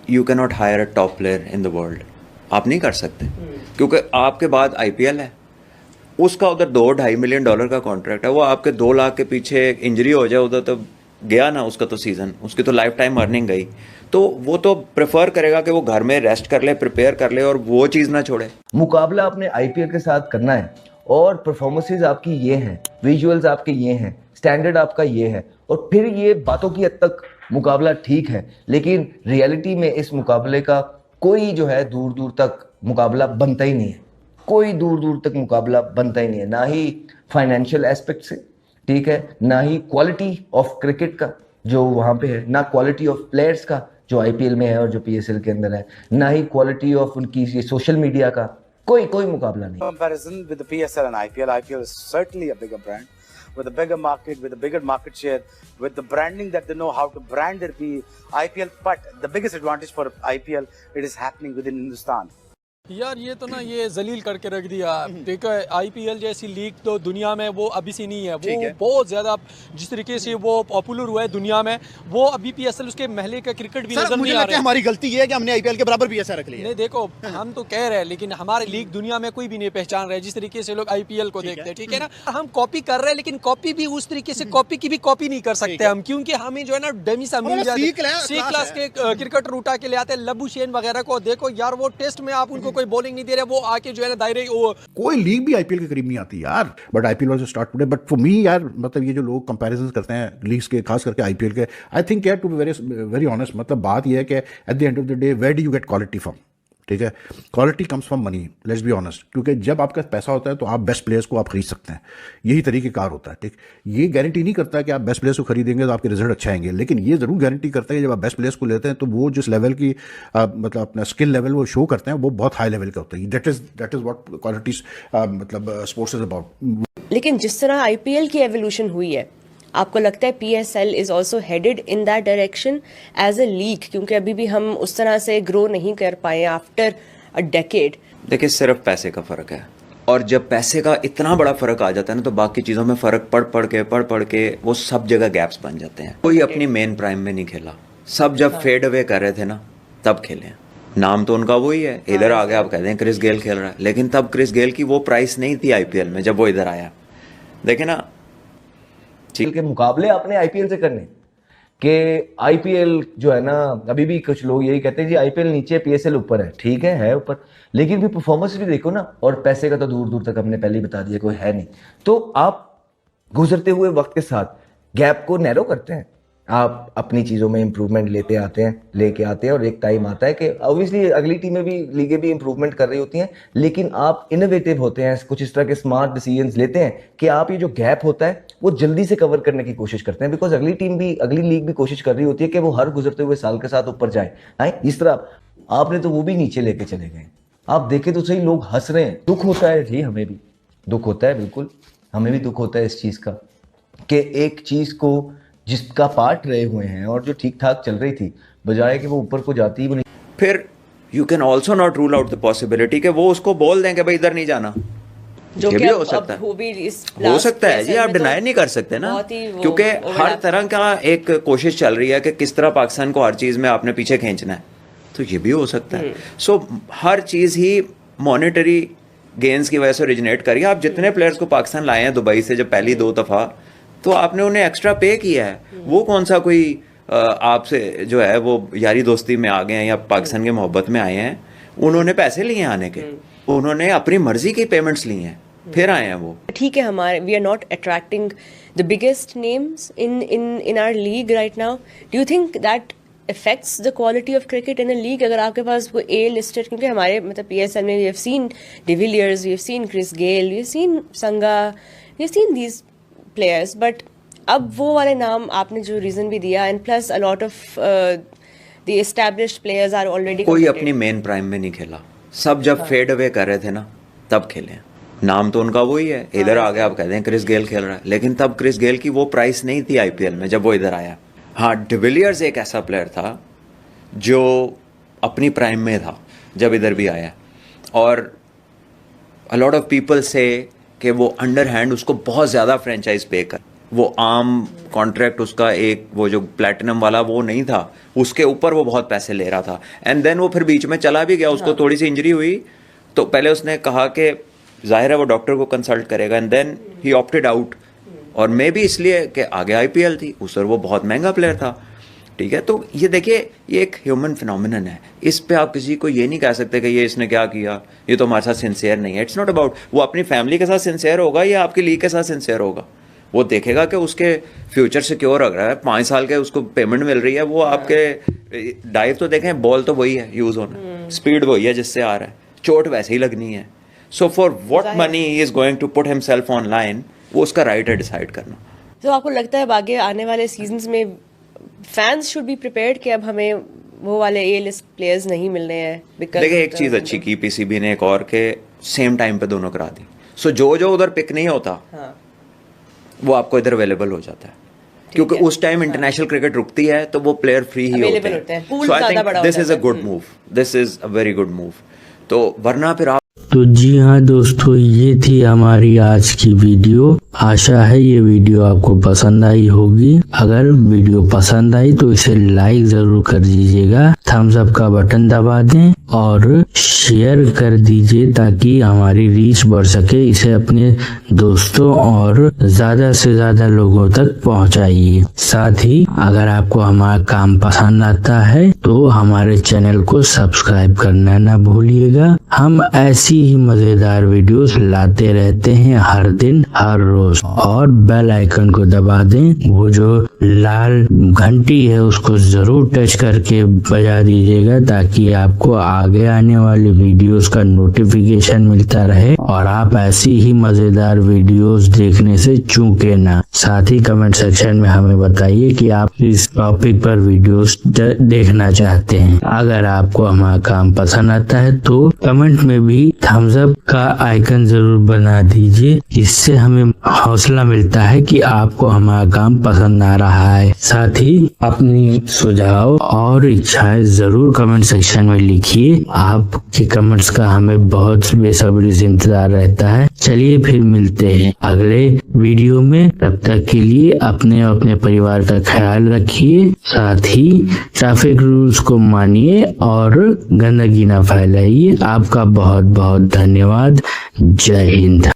You can not hire a top player in the world, आप नहीं कर सकते क्योंकि आपके बाद आईपीएल है, उसका उधर $2-2.5 मिलियन का कॉन्ट्रैक्ट है, वो आपके 2 लाख के पीछे इंजरी हो जाए उधर तो गया ना उसका तो सीज़न, उसकी तो लाइफ टाइम अर्निंग गई। तो वो तो प्रेफर करेगा कि वो घर में रेस्ट कर ले, प्रिपेयर कर ले और वो चीज़ ना छोड़े। मुकाबला आपने आईपीएल के साथ करना है और परफॉर्मेंसेज आपकी ये हैं, विजुअल्स आपके ये हैं, स्टैंडर्ड आपका ये है, और फिर ये बातों की हद तक मुकाबला ठीक है, लेकिन रियलिटी में इस मुकाबले का कोई जो है दूर दूर तक मुकाबला बनता ही नहीं है, कोई दूर दूर तक मुकाबला बनता ही नहीं है, ना ही फाइनेंशियल एस्पेक्ट से, ठीक है, ना ही क्वालिटी ऑफ क्रिकेट का जो वहाँ पे है, ना क्वालिटी ऑफ प्लेयर्स का जो आईपीएल में है और जो पीएसएल के अंदर है, ना ही क्वालिटी ऑफ उनकी ये सोशल मीडिया का, कोई मुकाबला नहीं। Comparison with the PSL and IPL is certainly a bigger brand with a bigger market, with a bigger market share, with the branding that they know how to brand their IPL. But the biggest advantage for IPL, it is happening within Hindustan. यार ये तो ना ये जलील करके रख दिया। देखो IPL जैसी लीग तो दुनिया में वो अभी से नहीं है, वो बहुत ज़्यादा जिस तरीके से वो पॉपुलर हुआ है दुनिया में, वो अभी पीएसएल उसके महले का क्रिकेट भी नजर नहीं आ रहा है। हमारी गलती है कि हमने आईपीएल के बराबर पीएसएल रख लिया। नहीं देखो हम तो कह रहे हैं, लेकिन हमारी लीग दुनिया में कोई भी नहीं पहचान रहा है जिस तरीके से लोग आईपीएल को देखते हैं, ठीक है ना। हम कॉपी कर रहे हैं, लेकिन कॉपी भी उस तरीके से कॉपी की भी कॉपी नहीं कर सकते हम, क्योंकि हमें जो है ना डेमी सा मिल जाते सी क्लास के क्रिकेटर उठा के ले आते हैं, लबू शेन वगैरह को देखो यार, वो टेस्ट में आप उनको कोई बॉलिंग नहीं दे रहे, आके जो है ना दायरे कोई लीग भी आईपीएल के करीब नहीं आती यार। But IPL was start today, but for me यार, मतलब ये जो लोग कंपैरिजंस करते हैं लीग्स के, खास करके आईपीएल के, आई थिंक यार टू बी वेरी ऑनेस्ट, मतलब बात ये है कि at the end of the day where do you get quality from, ठीक है, quality comes from money, let's be honest, क्योंकि जब आपका पैसा होता है तो आप बेस्ट प्लेयर्स को आप खरीद सकते हैं, यही तरीक़ेकार होता है, ठीक। ये गारंटी नहीं करता कि आप बेस्ट प्लेयर्स को खरीदेंगे तो आपके रिजल्ट अच्छे आएंगे, लेकिन ये ज़रूर गारंटी करता है कि जब आप बेस्ट प्लेयर्स को लेते हैं तो वो जिस लेवल की मतलब अपना स्किल लेवल वो शो करते हैं वो बहुत हाई लेवल का होता है। दैट इज़ व्हाट क्वालिटी मतलब स्पोर्ट्स इज अबाउट। लेकिन जिस तरह आईपीएल की एवोल्यूशन हुई है, आपको लगता है PSL is also headed in that direction as a league, क्योंकि अभी भी हम उस तरह से ग्रो नहीं कर पाए आफ्टर अ डेकेड? देखिए सिर्फ पैसे का फ़र्क है, और जब पैसे का इतना बड़ा फ़र्क आ जाता है ना तो बाकी चीज़ों में फ़र्क पढ़ के वो सब जगह गैप्स बन जाते हैं। कोई अपनी मेन प्राइम में नहीं खेला, सब जब फेड अवे कर रहे थे ना तब खेले। नाम तो उनका वही है, इधर आ गया आप कहते हैं क्रिस गेल खेल रहा है, लेकिन तब क्रिस गेल की वो प्राइस नहीं थी आईपीएल में जब वो इधर आया। देखे ना के मुकाबले आपने आईपीएल से करने कि आईपीएल जो है ना, अभी भी कुछ लोग यही कहते हैं जी आईपीएल नीचे पीएसएल ऊपर है, ठीक है ऊपर, लेकिन भी परफॉर्मेंस भी देखो ना, और पैसे का तो दूर दूर तक हमने पहले ही बता दिया कोई है नहीं। तो आप गुजरते हुए वक्त के साथ गैप को नैरो करते हैं, आप अपनी चीज़ों में इंप्रूवमेंट लेके आते हैं और एक टाइम आता है कि ऑब्वियसली अगली टीमें भी लीगें भी इंप्रूवमेंट कर रही होती हैं, लेकिन आप इनोवेटिव होते हैं, कुछ इस तरह के स्मार्ट डिसीजंस लेते हैं कि आप ये जो गैप होता है वो जल्दी से कवर करने की कोशिश करते हैं, बिकॉज अगली लीग भी कोशिश कर रही होती है कि वो हर गुजरते हुए साल के साथ ऊपर जाए। इस तरह आपने तो वो भी नीचे लेके चले गए। आप देखें तो सही, लोग हंस रहे हैं, दुख होता है जी, हमें भी दुख होता है, बिल्कुल हमें भी दुख होता है इस चीज़ का कि एक चीज़ को जिसका पार्ट रहे हुए हैं और जो ठीक ठाक चल रही थी, बजाय कि वो ऊपर को जाती ही नहीं। फिर you can also not rule out the possibility कि वो उसको बोल दें कि भाई इधर नहीं जाना, जो ये भी हो सकता है, हो सकता है जी, आप डिनाई नहीं कर सकते ना, क्योंकि हर तरह का एक कोशिश चल रही है कि किस तरह पाकिस्तान को हर चीज़ में आपने पीछे खींचना है, तो ये भी हो सकता है। सो हर चीज़ ही मॉनेटरी गेन्स की वजह से ओरिजिनेट करिए। आप जितने प्लेयर्स को पाकिस्तान लाए हैं दुबई से जब पहली 2 दफ़ा, तो आपने उन्हें एक्स्ट्रा पे किया है, वो कौन सा कोई आपसे जो है वो यारी दोस्ती में आ गए हैं या पाकिस्तान की मोहब्बत में आए हैं, उन्होंने पैसे लिए आने के, उन्होंने अपनी मर्जी की पेमेंट्स ली हैं फिर आए हैं वो। ठीक है, हमारे we are not attracting the biggest names in our league right now. Do you think that affects the quality of cricket in a league? अगर आपके पास वो A listed, क्योंकि हमारे मतलब PSL में we have seen de Villiers, we have seen Chris Gayle, we have seen संगा, we have seen these players, but अब वो वाले नाम आपने जो रीज़न भी दिया, and plus a lot of the established players are already कोई अपनी मेन प्राइम में नहीं खेला, सब जब फेड अवे कर रहे थे ना तब खेले। नाम तो उनका वही है, इधर आ गया आप कहते हैं क्रिस गेल खेल रहा है, लेकिन तब क्रिस गेल की वो प्राइस नहीं थी आईपीएल में जब वो इधर आया। हाँ, डिविलियर्स एक ऐसा प्लेयर था जो अपनी प्राइम में था जब इधर भी आया, और अ लॉट ऑफ पीपल से कि वो अंडर हैंड उसको बहुत ज़्यादा फ्रेंचाइज पे कर, वो आम कॉन्ट्रैक्ट उसका एक वो जो प्लैटिनम वाला वो नहीं था, उसके ऊपर वो बहुत पैसे ले रहा था। एंड देन वो फिर बीच में चला भी गया, उसको थोड़ी सी इंजरी हुई तो पहले उसने कहा कि जाहिर है वो डॉक्टर को कंसल्ट करेगा, and then he opted out. और मे भी इसलिए कि आगे आईपीएल थी, उस वो बहुत महंगा प्लेयर था, ठीक है। तो ये देखिए, ये एक ह्यूमन फिनोमिनन है, इस पे आप किसी को ये नहीं कह सकते कि ये इसने क्या किया, ये तो हमारे साथ सिंसियर नहीं है। इट्स नॉट अबाउट वो अपनी फैमिली के साथ सिंसियर होगा या आपकी लीग के साथ सिंसियर होगा। वो देखेगा कि उसके फ्यूचर सिक्योर रख रहा है, 5 साल के उसको पेमेंट मिल रही है, वो आपके डाइव तो देखें, बॉल तो वही है यूज होना, स्पीड वही है जिससे आ रहा है, चोट वैसे ही लगनी है। So for what money he is going to put himself online, वो उसका राइट है डिसाइड करना। तो आपको लगता है आगे आने वाले सीजन्स में फैंस शुड बी प्रिपेयर्ड कि अब हमें वो वाले ए लिस्ट प्लेयर्स नहीं मिलने हैं? देखिए एक चीज अच्छी की पीसीबी ने एक और के सेम टाइम पे दोनों करा दी। सो जो उधर पिक नहीं होता वो आपको इधर अवेलेबल हो जाता है, क्योंकि उस टाइम इंटरनेशनल क्रिकेट रुकती है तो वो प्लेयर फ्री ही होते हैं। So I think this is a good move, this is a very good move. तो वरना फिर आप तो जी हाँ दोस्तों, ये थी हमारी आज की वीडियो। आशा है ये वीडियो आपको पसंद आई होगी। अगर वीडियो पसंद आई तो इसे लाइक जरूर कर दीजिएगा, थम्स अप का बटन दबा दें और शेयर कर दीजिए ताकि हमारी रीच बढ़ सके। इसे अपने दोस्तों और ज्यादा से ज्यादा लोगों तक पहुंचाइए। साथ ही अगर आपको हमारा काम पसंद आता है तो हमारे चैनल को सब्सक्राइब करना ना भूलिएगा। हम ऐसी ही मजेदार वीडियोस लाते रहते हैं हर दिन हर रोज। और बेल आइकन को दबा दें, वो जो लाल घंटी है उसको जरूर टच करके बजा दीजिएगा ताकि आपको आगे आने वाली वीडियोस का नोटिफिकेशन मिलता रहे और आप ऐसी ही मजेदार वीडियोस देखने से चूके ना। साथ ही कमेंट सेक्शन में हमें बताइए कि आप इस टॉपिक पर वीडियोस देखना चाहते हैं। अगर आपको हमारा काम पसंद आता है तो कमेंट में भी थम्स अप का आइकन जरूर बना दीजिए, इससे हमें हौसला मिलता है कि आपको हमारा काम पसंद आ रहा है। साथ ही अपनी सुझाव और इच्छाएं जरूर कमेंट सेक्शन में लिखिए। आपके कमेंट्स का हमें बहुत बेसब्री से इंतजार रहता है। चलिए फिर मिलते हैं अगले वीडियो में, तब तक के लिए अपने और अपने परिवार का ख्याल रखिए। साथ ही ट्रैफिक रूल्स को मानिए और गंदगी ना फैलाइए। आपका बहुत बहुत धन्यवाद। जय हिंद।